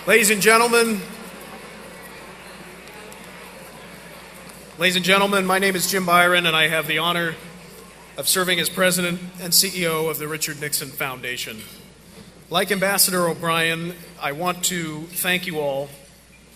Ladies and gentlemen, my name is Jim Byron, and I have the honor of serving as President and CEO of the Richard Nixon Foundation. Like Ambassador O'Brien, I want to thank you all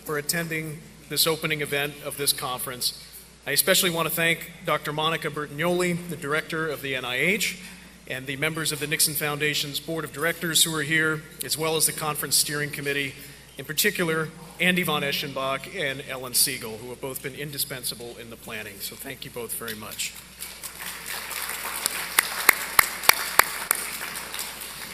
for attending this opening event of this conference. I especially want to thank Dr. Monica Bertagnoli, the director of the NIH, and the members of the Nixon Foundation's Board of Directors who are here, as well as the Conference Steering Committee, in particular, Andy von Eschenbach and Ellen Siegel, who have both been indispensable in the planning. So thank you both very much.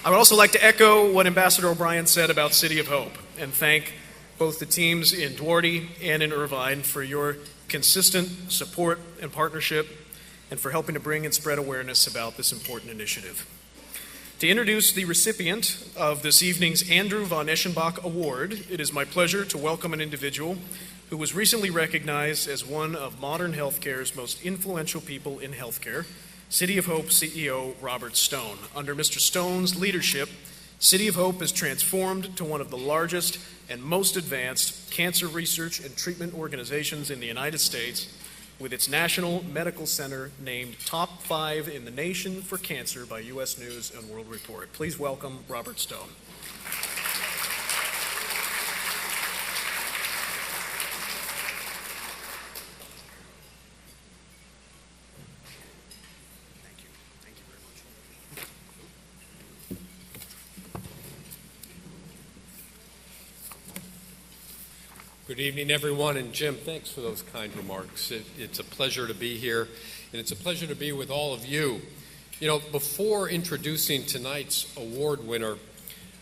I would also like to echo what Ambassador O'Brien said about City of Hope and thank both the teams in Duarte and in Irvine for your consistent support and partnership and for helping to bring and spread awareness about this important initiative. To introduce the recipient of this evening's Andrew von Eschenbach Award, it is my pleasure to welcome an individual who was recently recognized as one of modern healthcare's most influential people in healthcare, City of Hope CEO Robert Stone. Under Mr. Stone's leadership, City of Hope has transformed to one of the largest and most advanced cancer research and treatment organizations in the United States, with its National Medical Center named Top 5 in the Nation for Cancer by U.S. News and World Report. Please welcome Robert Stone. Thank you. Thank you very much. Good evening, everyone, and Jim, thanks for those kind remarks. It's a pleasure to be here, and it's a pleasure to be with all of you. You know, before introducing tonight's award winner,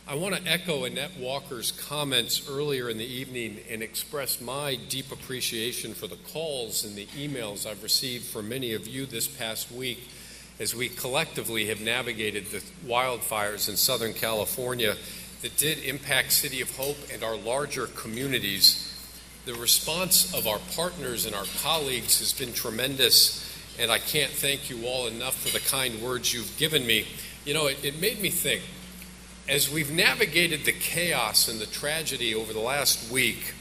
I want to echo Annette Walker's comments earlier in the evening and express my deep appreciation for the calls and the emails I've received from many of you this past week as we collectively have navigated the wildfires in Southern California that did impact City of Hope and our larger communities. The response of our partners and our colleagues has been tremendous, and I can't thank you all enough for the kind words you've given me. You know, it made me think, as we've navigated the chaos and the tragedy over the last week,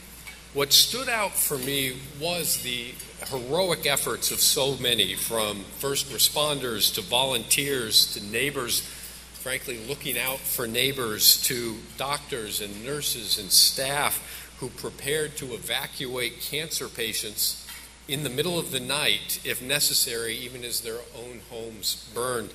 what stood out for me was the heroic efforts of so many, from first responders to volunteers to neighbors, frankly, looking out for neighbors, to doctors and nurses and staff who prepared to evacuate cancer patients in the middle of the night, if necessary, even as their own homes burned.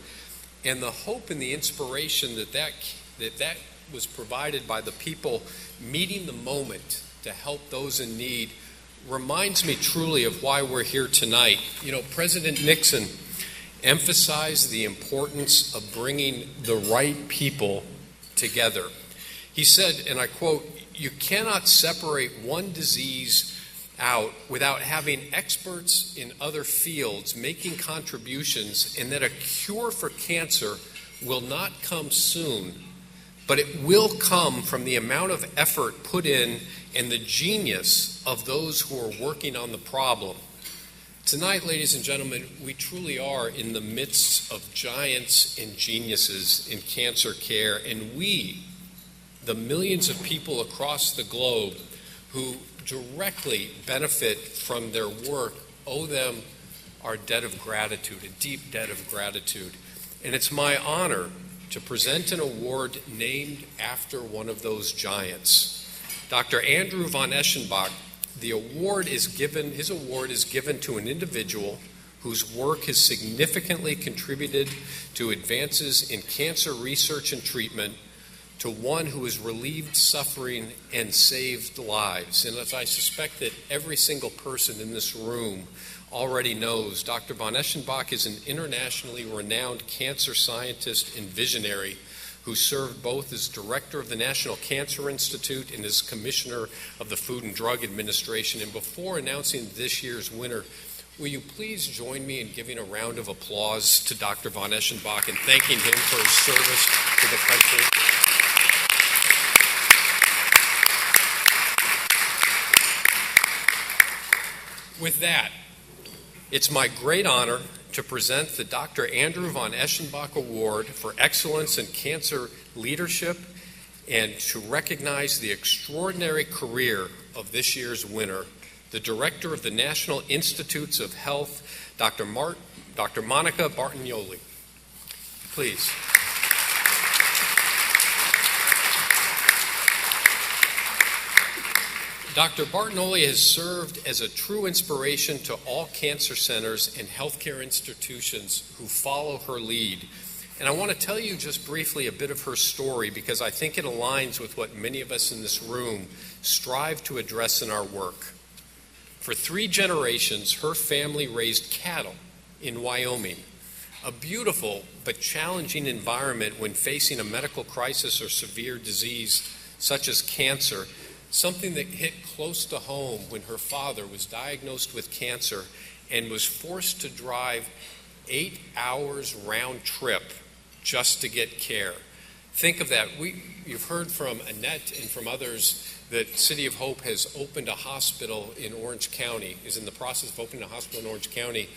And the hope and the inspiration that was provided by the people meeting the moment to help those in need reminds me truly of why we're here tonight. You know, President Nixon emphasized the importance of bringing the right people together. He said, and I quote, "You cannot separate one disease out without having experts in other fields making contributions, and that a cure for cancer will not come soon, but it will come from the amount of effort put in and the genius of those who are working on the problem." Tonight, ladies and gentlemen, we truly are in the midst of giants and geniuses in cancer care, and we, the millions of people across the globe who directly benefit from their work, owe them our debt of gratitude, a deep debt of gratitude. And it's my honor to present an award named after one of those giants. Dr. Andrew von Eschenbach, his award is given to an individual whose work has significantly contributed to advances in cancer research and treatment, to one who has relieved suffering and saved lives. And as I suspect that every single person in this room already knows, Dr. von Eschenbach is an internationally renowned cancer scientist and visionary who served both as director of the National Cancer Institute and as commissioner of the Food and Drug Administration. And before announcing this year's winner, will you please join me in giving a round of applause to Dr. von Eschenbach and thanking him for his service to the country? With that, it's my great honor to present the Dr. Andrew von Eschenbach Award for Excellence in Cancer Leadership and to recognize the extraordinary career of this year's winner, the Director of the National Institutes of Health, Dr. Monica Bartagnoli. Please. Dr. Bartagnoli has served as a true inspiration to all cancer centers and healthcare institutions who follow her lead. And I want to tell you just briefly a bit of her story because I think it aligns with what many of us in this room strive to address in our work. For 3 generations, her family raised cattle in Wyoming, a beautiful but challenging environment when facing a medical crisis or severe disease such as cancer, something that hit close to home when her father was diagnosed with cancer and was forced to drive 8 hours round trip just to get care. Think of that. You've heard from Annette and from others that City of Hope has opened a hospital in Orange County, is in the process of opening a hospital in Orange County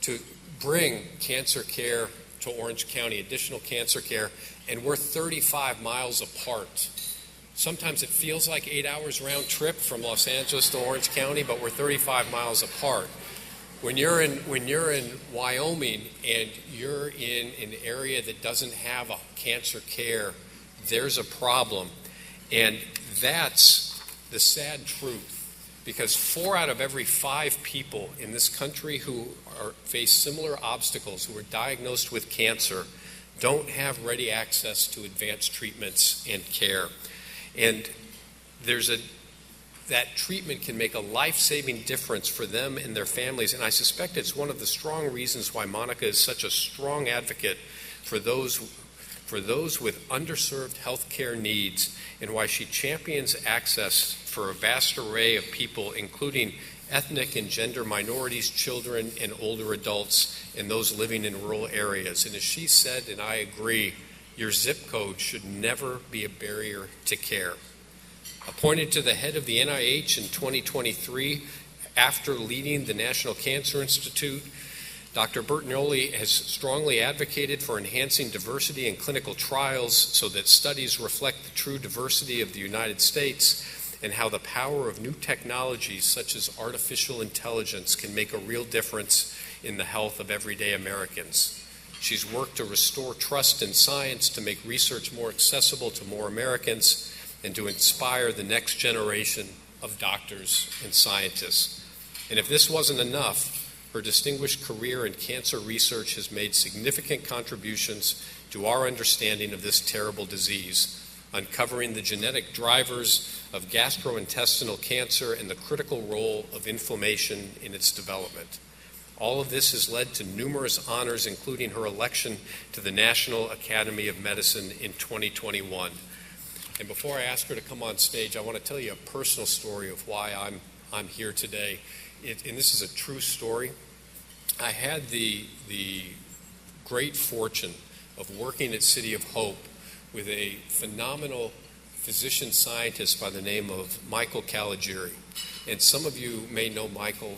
to bring cancer care to Orange County, additional cancer care, and we're 35 miles apart. Sometimes it feels like 8 hours round trip from Los Angeles to Orange County, but we're 35 miles apart. When you're in Wyoming and you're in an area that doesn't have a cancer care, there's a problem. And that's the sad truth, because 4 out of every 5 people in this country who face similar obstacles, who are diagnosed with cancer, don't have ready access to advanced treatments and care. And that treatment can make a life-saving difference for them and their families. And I suspect it's one of the strong reasons why Monica is such a strong advocate for those with underserved health care needs, and why she champions access for a vast array of people, including ethnic and gender minorities, children, and older adults, and those living in rural areas. And as she said, and I agree, your zip code should never be a barrier to care. Appointed to the head of the NIH in 2023, after leading the National Cancer Institute, Dr. Bartagnoli has strongly advocated for enhancing diversity in clinical trials so that studies reflect the true diversity of the United States, and how the power of new technologies such as artificial intelligence can make a real difference in the health of everyday Americans. She's worked to restore trust in science, to make research more accessible to more Americans, and to inspire the next generation of doctors and scientists. And if this wasn't enough, her distinguished career in cancer research has made significant contributions to our understanding of this terrible disease, uncovering the genetic drivers of gastrointestinal cancer and the critical role of inflammation in its development. All of this has led to numerous honors, including her election to the National Academy of Medicine in 2021. And before I ask her to come on stage, I want to tell you a personal story of why I'm here today. And this is a true story. I had the great fortune of working at City of Hope with a phenomenal physician scientist by the name of Michael Caligiuri. And some of you may know Michael.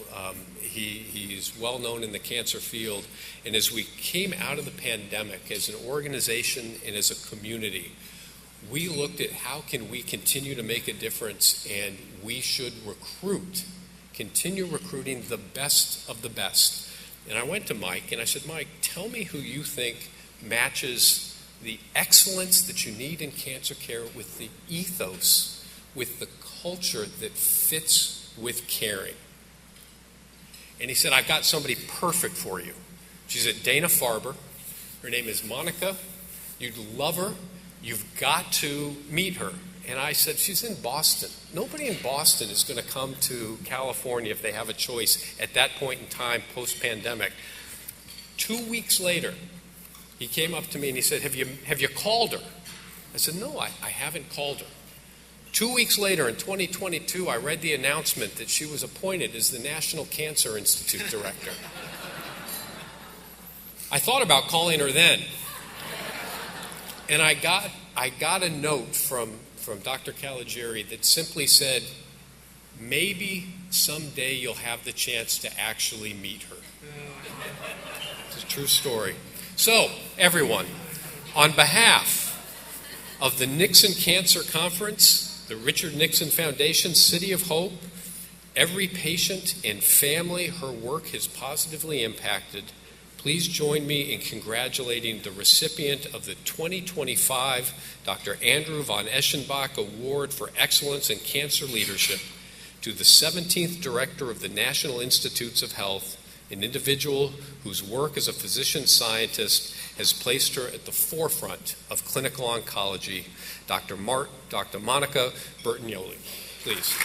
He's well known in the cancer field. And as we came out of the pandemic as an organization and as a community, we looked at how can we continue to make a difference, and we should continue recruiting the best of the best. And I went to Mike and I said, Mike, tell me who you think matches the excellence that you need in cancer care with the ethos, with the culture that fits with caring. And he said, I've got somebody perfect for you. She's at Dana-Farber. Her name is Monica. You'd love her. You've got to meet her. And I said, she's in Boston. Nobody in Boston is going to come to California if they have a choice at that point in time, post-pandemic. 2 weeks later, he came up to me and he said, have you called her? I said, no, I haven't called her. 2 weeks later, in 2022, I read the announcement that she was appointed as the National Cancer Institute director. I thought about calling her then. And I got a note from Dr. Caligiuri that simply said, maybe someday you'll have the chance to actually meet her. It's a true story. So, everyone, on behalf of the Nixon Cancer Conference, the Richard Nixon Foundation, City of Hope, every patient and family her work has positively impacted, please join me in congratulating the recipient of the 2025 Dr. Andrew von Eschenbach Award for Excellence in Cancer Leadership to the 17th Director of the National Institutes of Health, an individual whose work as a physician scientist has placed her at the forefront of clinical oncology, Dr. Monica Bertagnoli. Please.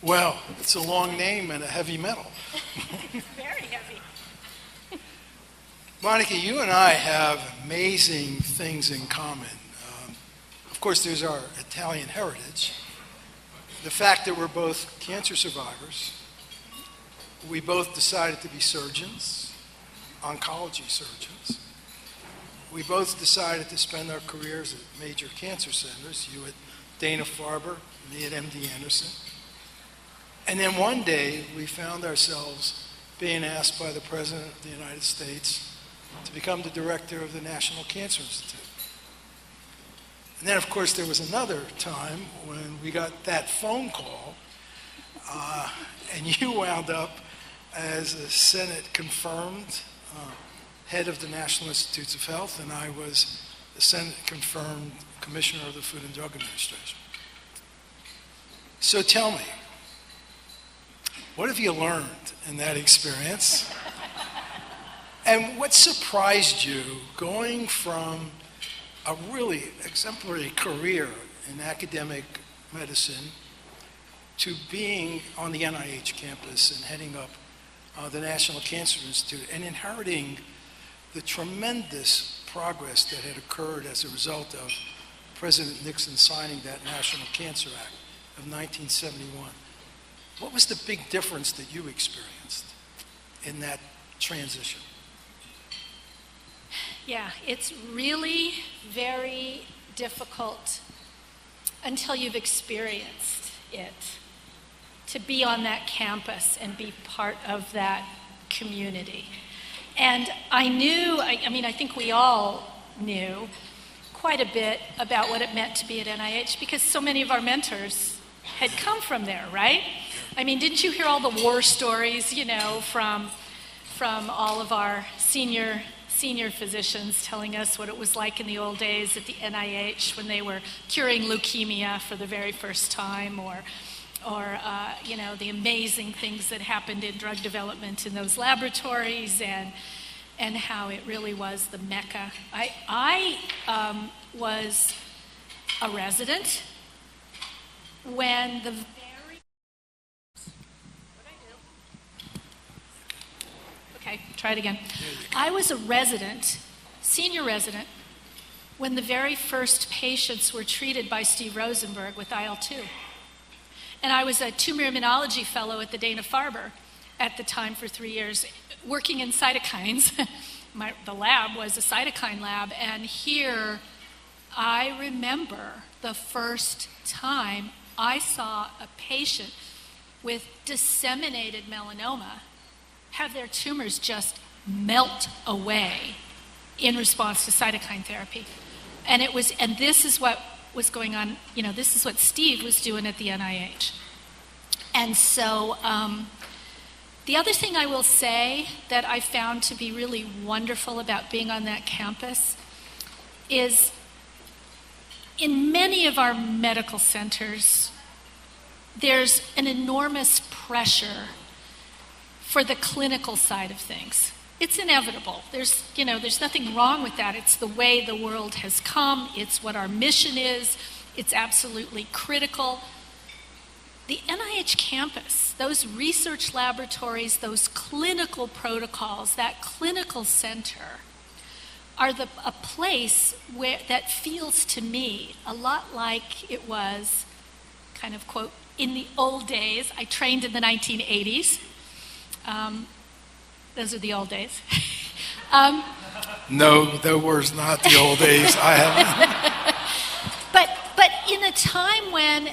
Well, it's a long name and a heavy metal. Very heavy. Monica, you and I have amazing things in common. Of course, there's our Italian heritage, the fact that we're both cancer survivors. We both decided to be surgeons, oncology surgeons. We both decided to spend our careers at major cancer centers, you at Dana-Farber, me at MD Anderson. And then one day, we found ourselves being asked by the President of the United States to become the director of the National Cancer Institute. And then, of course, there was another time when we got that phone call, and you wound up as a Senate-confirmed head of the National Institutes of Health, and I was the Senate-confirmed Commissioner of the Food and Drug Administration. So tell me, what have you learned in that experience? And what surprised you going from a really exemplary career in academic medicine to being on the NIH campus and heading up the National Cancer Institute and inheriting the tremendous progress that had occurred as a result of President Nixon signing that National Cancer Act of 1971? What was the big difference that you experienced in that transition? Yeah, it's really very difficult until you've experienced it to be on that campus and be part of that community. And I knew, I think we all knew quite a bit about what it meant to be at NIH because so many of our mentors had come from there, right? I mean, didn't you hear all the war stories, from all of our senior physicians telling us what it was like in the old days at the NIH when they were curing leukemia for the very first time, or the amazing things that happened in drug development in those laboratories, and how it really was the mecca. I was a resident when the very... Okay, try it again. I was a resident, senior resident, when the very first patients were treated by Steve Rosenberg with IL-2. And I was a tumor immunology fellow at the Dana-Farber at the time for 3 years, working in cytokines. The lab was a cytokine lab, and here I remember the first time I saw a patient with disseminated melanoma have their tumors just melt away in response to cytokine therapy. And this is what was going on, this is what Steve was doing at the NIH. And so the other thing I will say that I found to be really wonderful about being on that campus is in many of our medical centers, there's an enormous pressure for the clinical side of things. It's inevitable. There's nothing wrong with that. It's the way the world has come. It's what our mission is. It's absolutely critical. The NIH campus, those research laboratories, those clinical protocols, that clinical center are a place that feels to me a lot like it was, kind of quote, in the old days. I trained in the 1980s. Those are the old days. No, that was not the old days. I haven't. But in a time when,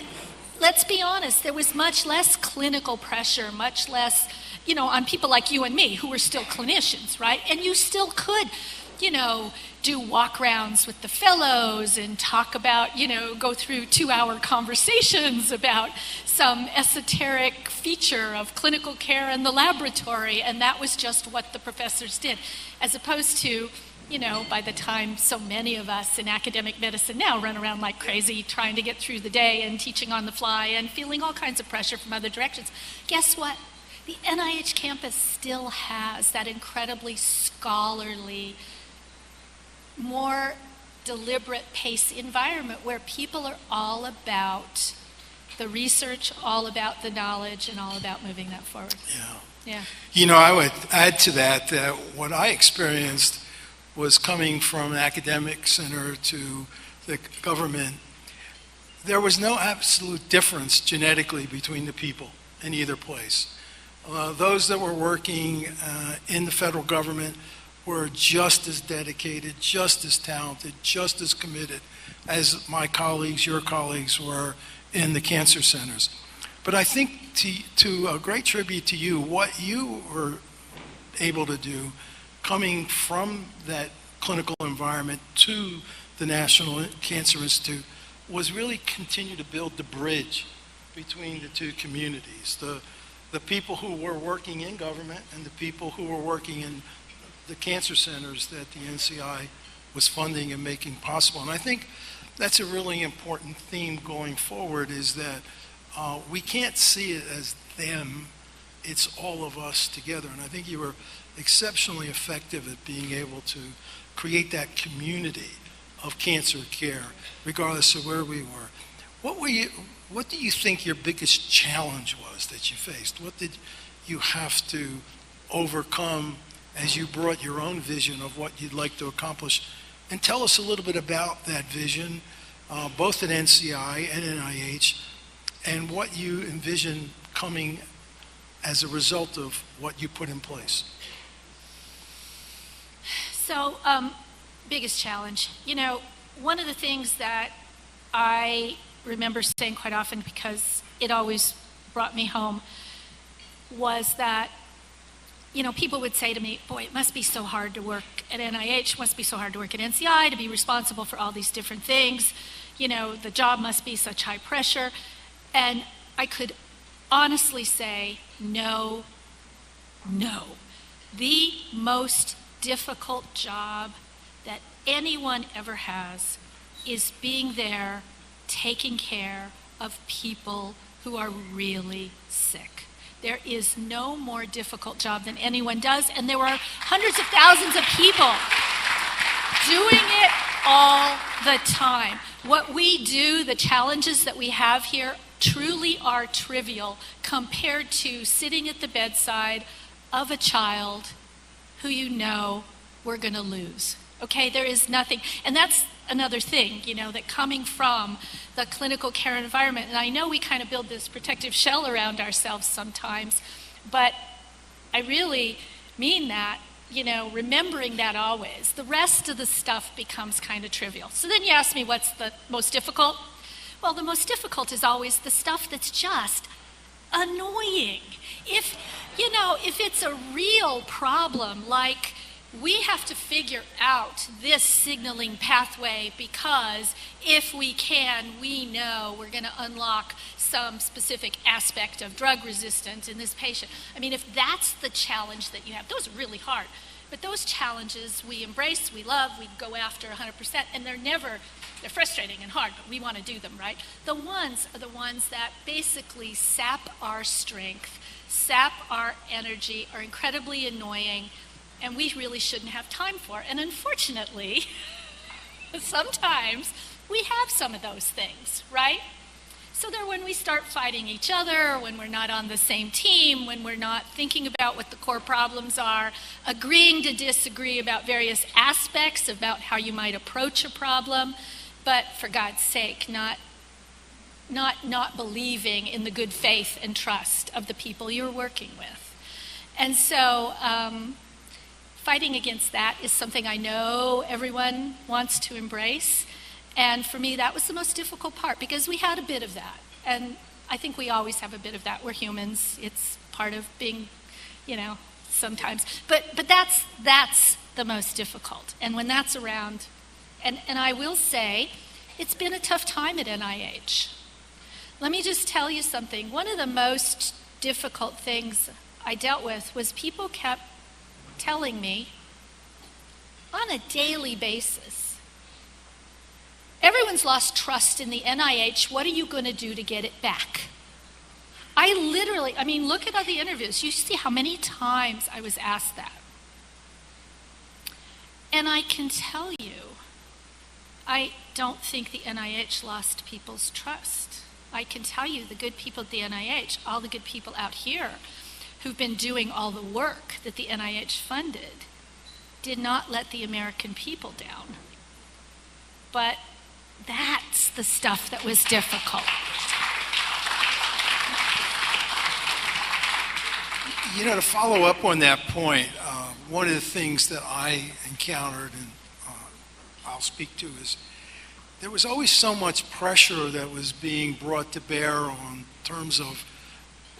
let's be honest, there was much less clinical pressure, much less, on people like you and me who were still clinicians, right? And you still could, do walk rounds with the fellows and talk about, go through 2-hour conversations about some esoteric feature of clinical care in the laboratory, and that was just what the professors did, as opposed to, by the time so many of us in academic medicine now run around like crazy trying to get through the day and teaching on the fly and feeling all kinds of pressure from other directions. Guess what? The NIH campus still has that incredibly scholarly, more deliberate pace environment where people are all about the research, all about the knowledge, and all about moving that forward. Yeah. I would add to that what I experienced was coming from an academic center to the government. There was no absolute difference genetically between the people in either place. Those that were working in the federal government were just as dedicated, just as talented, just as committed as my colleagues, your colleagues were in the cancer centers. But I think to a great tribute to you, what you were able to do coming from that clinical environment to the National Cancer Institute was really continue to build the bridge between the two communities, the people who were working in government and the people who were working in the cancer centers that the NCI was funding and making possible. And I think that's a really important theme going forward, is that we can't see it as them, it's all of us together. And I think you were exceptionally effective at being able to create that community of cancer care, regardless of where we were. What do you think your biggest challenge was that you faced? What did you have to overcome as you brought your own vision of what you'd like to accomplish? And tell us a little bit about that vision, both at NCI and NIH, and what you envision coming as a result of what you put in place. So, biggest challenge. One of the things that I remember saying quite often, because it always brought me home, was that people would say to me, boy, it must be so hard to work at NIH, must be so hard to work at NCI, to be responsible for all these different things. The job must be such high pressure. And I could honestly say, no. The most difficult job that anyone ever has is being there, taking care of people who are really sick. There is no more difficult job than anyone does, and there are hundreds of thousands of people doing it all the time. What we do, the challenges that we have here, truly are trivial compared to sitting at the bedside of a child who we're going to lose. Okay, there is nothing. And that's another thing, that coming from the clinical care environment, and I know we kind of build this protective shell around ourselves sometimes, but I really mean that, remembering that always. The rest of the stuff becomes kind of trivial. So then you ask me, what's the most difficult? Well, the most difficult is always the stuff that's just annoying. If it's a real problem, like we have to figure out this signaling pathway because if we can, we know we're going to unlock some specific aspect of drug resistance in this patient. I mean, if that's the challenge that you have, those are really hard. But those challenges we embrace, we love, we go after 100%, and they're frustrating and hard, but we want to do them, right? The ones are the ones that basically sap our strength, sap our energy, are incredibly annoying, and we really shouldn't have time for. And unfortunately, sometimes we have some of those things, right? So they're when we start fighting each other, when we're not on the same team, when we're not thinking about what the core problems are, agreeing to disagree about various aspects about how you might approach a problem, but for God's sake, not believing in the good faith and trust of the people you're working with. And so fighting against that is something I know everyone wants to embrace. And for me, that was the most difficult part, because we had a bit of that. And I think we always have a bit of that. We're humans. It's part of being, sometimes. But that's the most difficult. And when that's around, and I will say, it's been a tough time at NIH. Let me just tell you something. One of the most difficult things I dealt with was people kept telling me on a daily basis, everyone's lost trust in the NIH. What are you going to do to get it back? Look at all the interviews. You see how many times I was asked that. And I can tell you, I don't think the NIH lost people's trust. I can tell you the good people at the NIH, all the good people out here who've been doing all the work that the NIH funded, did not let the American people down. But that's the stuff that was difficult. To follow up on that point, one of the things that I encountered, and I'll speak to, is there was always so much pressure that was being brought to bear on terms of,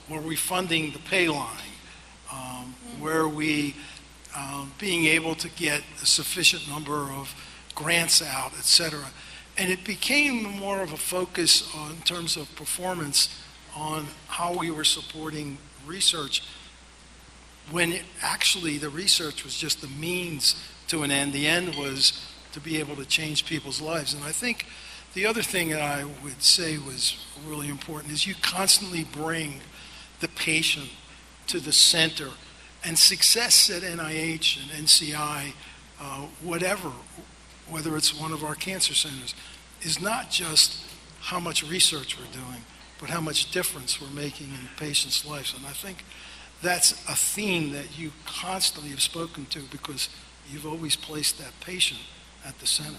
were we funding the pay line? Were we being able to get a sufficient number of grants out, et cetera? And it became more of a focus in terms of performance on how we were supporting research, when actually the research was just the means to an end. The end was to be able to change people's lives. And I think the other thing that I would say was really important is you constantly bring the patient to the center. And success at NIH and NCI, whether it's one of our cancer centers, is not just how much research we're doing, but how much difference we're making in patients' lives. And I think that's a theme that you constantly have spoken to, because you've always placed that patient at the center.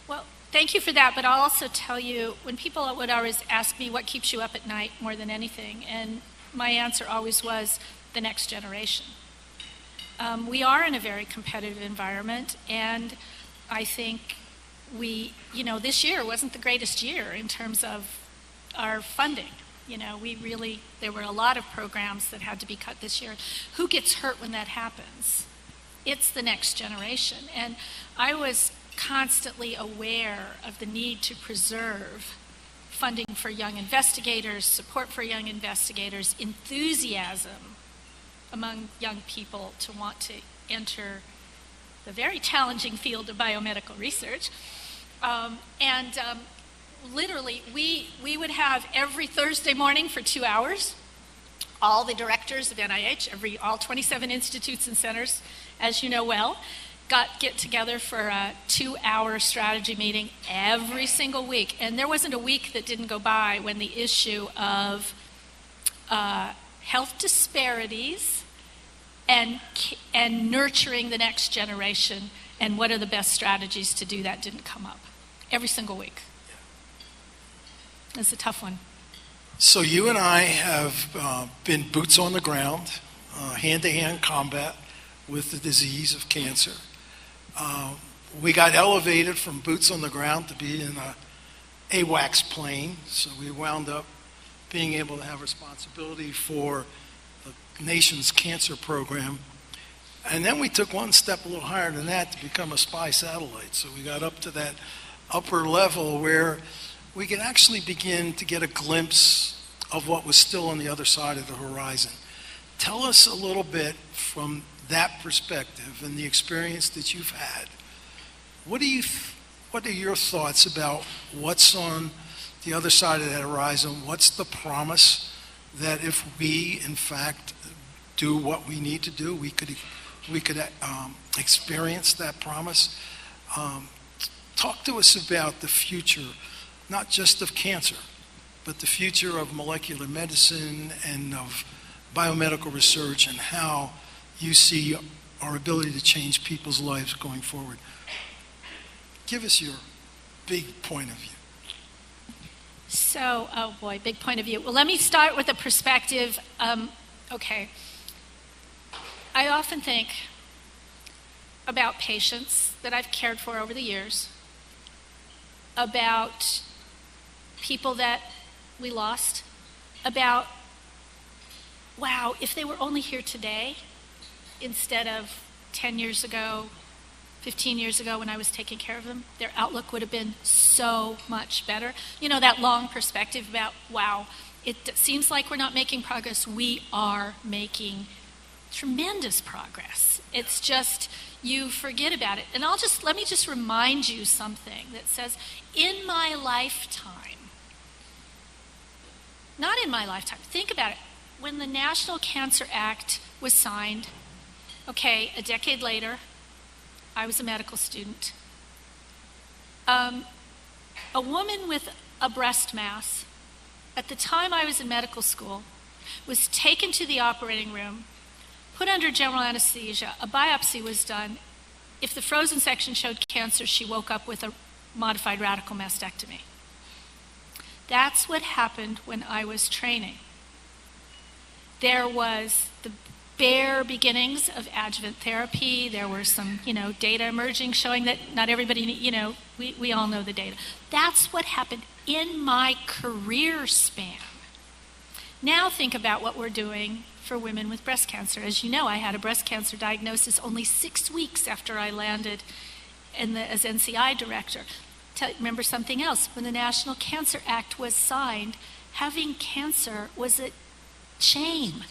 Well, thank you for that, but I'll also tell you, when people would always ask me what keeps you up at night more than anything, and my answer always was the next generation. We are in a very competitive environment, and I think this year wasn't the greatest year in terms of our funding. There were a lot of programs that had to be cut this year. Who gets hurt when that happens? It's the next generation. And I was constantly aware of the need to preserve funding for young investigators, support for young investigators, enthusiasm among young people to want to enter the very challenging field of biomedical research. Literally, we would have every Thursday morning for 2 hours, all the directors of NIH, all 27 institutes and centers, as you know well, get together for a 2-hour strategy meeting every single week. And there wasn't a week that didn't go by when the issue of health disparities and nurturing the next generation and what are the best strategies to do that didn't come up. Every single week. It's a tough one. So you and I have been boots on the ground, hand-to-hand combat with the disease of cancer. We got elevated from boots on the ground to be in a AWACS plane, so we wound up being able to have responsibility for the nation's cancer program. And then we took one step a little higher than that to become a spy satellite. So we got up to that upper level where we could actually begin to get a glimpse of what was still on the other side of the horizon. Tell us a little bit from that perspective and the experience that you've had, what are your thoughts about what's on the other side of that horizon? What's the promise that if we, in fact, do what we need to do, we could experience that promise? Talk to us about the future, not just of cancer, but the future of molecular medicine and of biomedical research and how you see our ability to change people's lives going forward. Give us your big point of view. So, oh boy, big point of view. Well, let me start with a perspective. Okay. I often think about patients that I've cared for over the years, about people that we lost, about, wow, if they were only here today instead of 10 years ago, 15 years ago when I was taking care of them, their outlook would have been so much better. You know, that long perspective about, wow, it seems like we're not making progress. We are making tremendous progress. It's just, you forget about it. And let me just remind you something that says, in my lifetime, not in my lifetime, think about it. When the National Cancer Act was signed, okay, a decade later, I was a medical student. A woman with a breast mass, at the time I was in medical school, was taken to the operating room, put under general anesthesia, a biopsy was done. If the frozen section showed cancer, she woke up with a modified radical mastectomy. That's what happened when I was training. There was the bare beginnings of adjuvant therapy. There were some, data emerging showing that not everybody, we all know the data. That's what happened in my career span. Now think about what we're doing for women with breast cancer. As you know, I had a breast cancer diagnosis only 6 weeks after I landed as NCI director. Remember something else. When the National Cancer Act was signed, having cancer was a shame.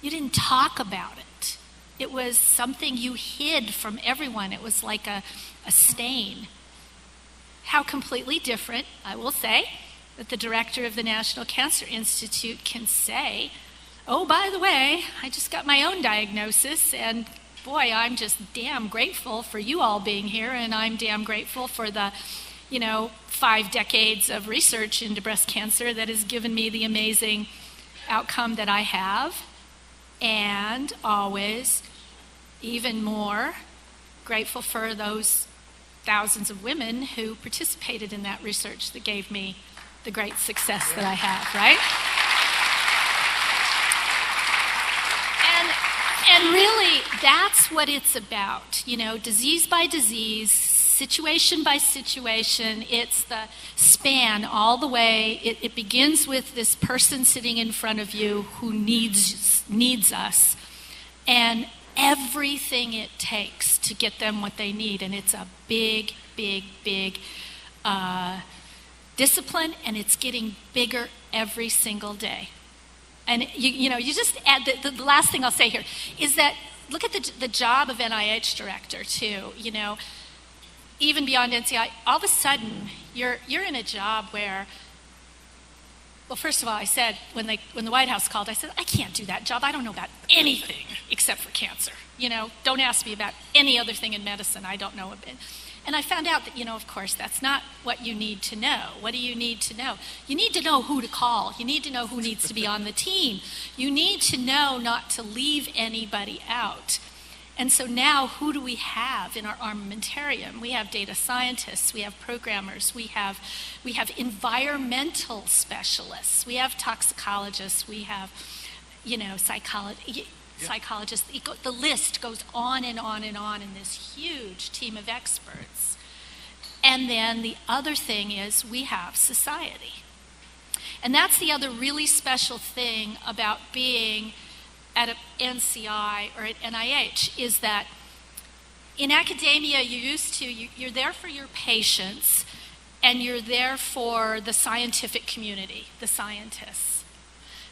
You didn't talk about it. It was something you hid from everyone. It was like a stain. How completely different, I will say, that the director of the National Cancer Institute can say, oh, by the way, I just got my own diagnosis, and boy, I'm just damn grateful for you all being here, and I'm damn grateful for the 5 decades of research into breast cancer that has given me the amazing outcome that I have. And always, even more, grateful for those thousands of women who participated in that research that gave me the great success that I have, right? And really, that's what it's about, disease by disease, situation by situation. It's the span all the way. It begins with this person sitting in front of you who needs us, and everything it takes to get them what they need. And it's a big, big, big discipline, and it's getting bigger every single day. And you just add the last thing I'll say here is that look at the job of NIH director too. Even beyond NCI, all of a sudden you're in a job where, well, first of all, I said when the White House called, I said, I can't do that job. I don't know about anything except for cancer. Don't ask me about any other thing in medicine. I don't know a bit. And I found out that, of course, that's not what you need to know. What do you need to know? You need to know who to call. You need to know who needs to be on the team. You need to know not to leave anybody out. And so now who do we have in our armamentarium? We have data scientists, we have programmers, we have environmental specialists, we have toxicologists, we have, psychologists. The list goes on and on and on in this huge team of experts. And then the other thing is we have society. And that's the other really special thing about being at an NCI or at NIH is that in academia you're there for your patients and you're there for the scientific community, the scientists.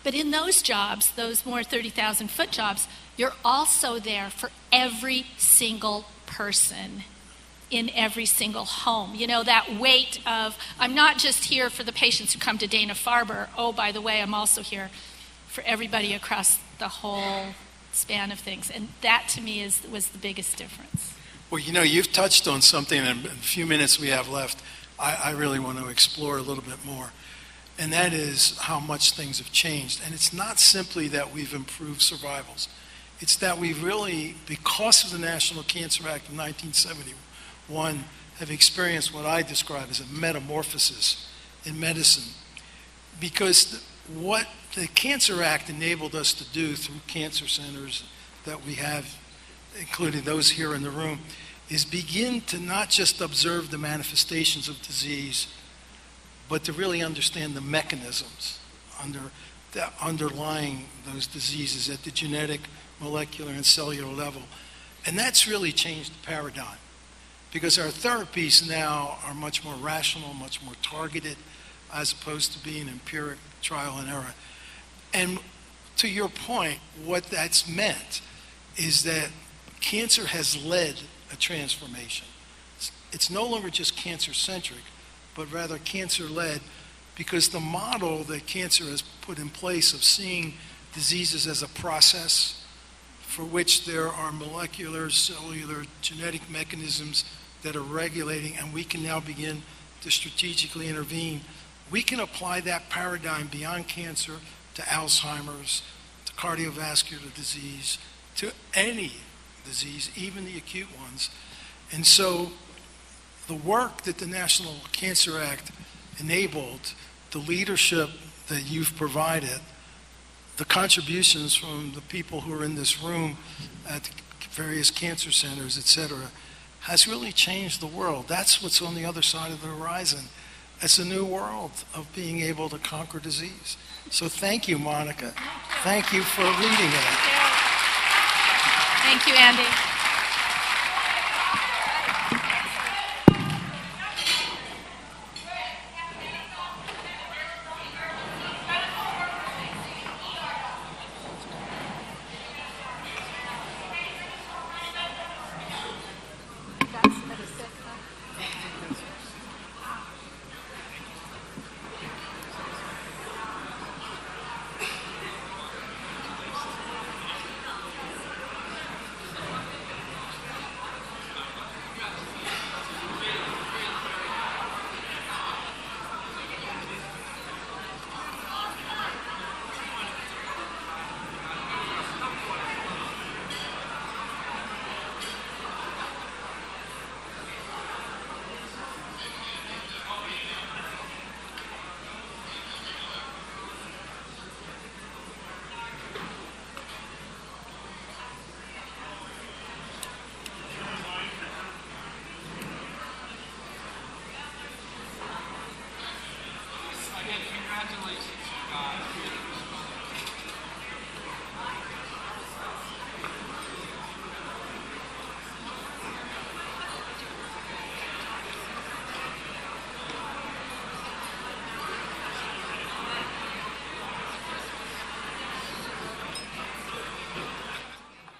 But in those jobs, those more 30,000-foot jobs, you're also there for every single person in every single home. You know, that weight of, I'm not just here for the patients who come to Dana-Farber. Oh, by the way, I'm also here for everybody across the whole span of things. And that, to me, was the biggest difference. Well, you know, you've touched on something in the few minutes we have left I really want to explore a little bit more. And that is how much things have changed. And it's not simply that we've improved survivals. It's that we've really, because of the National Cancer Act of 1971, have experienced what I describe as a metamorphosis in medicine. Because what the Cancer Act enabled us to do through cancer centers that we have, including those here in the room, is begin to not just observe the manifestations of disease, but to really understand the mechanisms underlying those diseases at the genetic, molecular, and cellular level. And that's really changed the paradigm, because our therapies now are much more rational, much more targeted, as opposed to being empiric trial and error. And to your point, what that's meant is that cancer has led a transformation. It's no longer just cancer-centric, but rather cancer-led, because the model that cancer has put in place of seeing diseases as a process for which there are molecular, cellular, genetic mechanisms that are regulating, and we can now begin to strategically intervene. We can apply that paradigm beyond cancer to Alzheimer's, to cardiovascular disease, to any disease, even the acute ones. And so the work that the National Cancer Act enabled, the leadership that you've provided, the contributions from the people who are in this room at various cancer centers, et cetera, has really changed the world. That's what's on the other side of the horizon. It's a new world of being able to conquer disease. So thank you, Monica. Thank you for leading it. Thank you, Andy. Congratulations, you guys.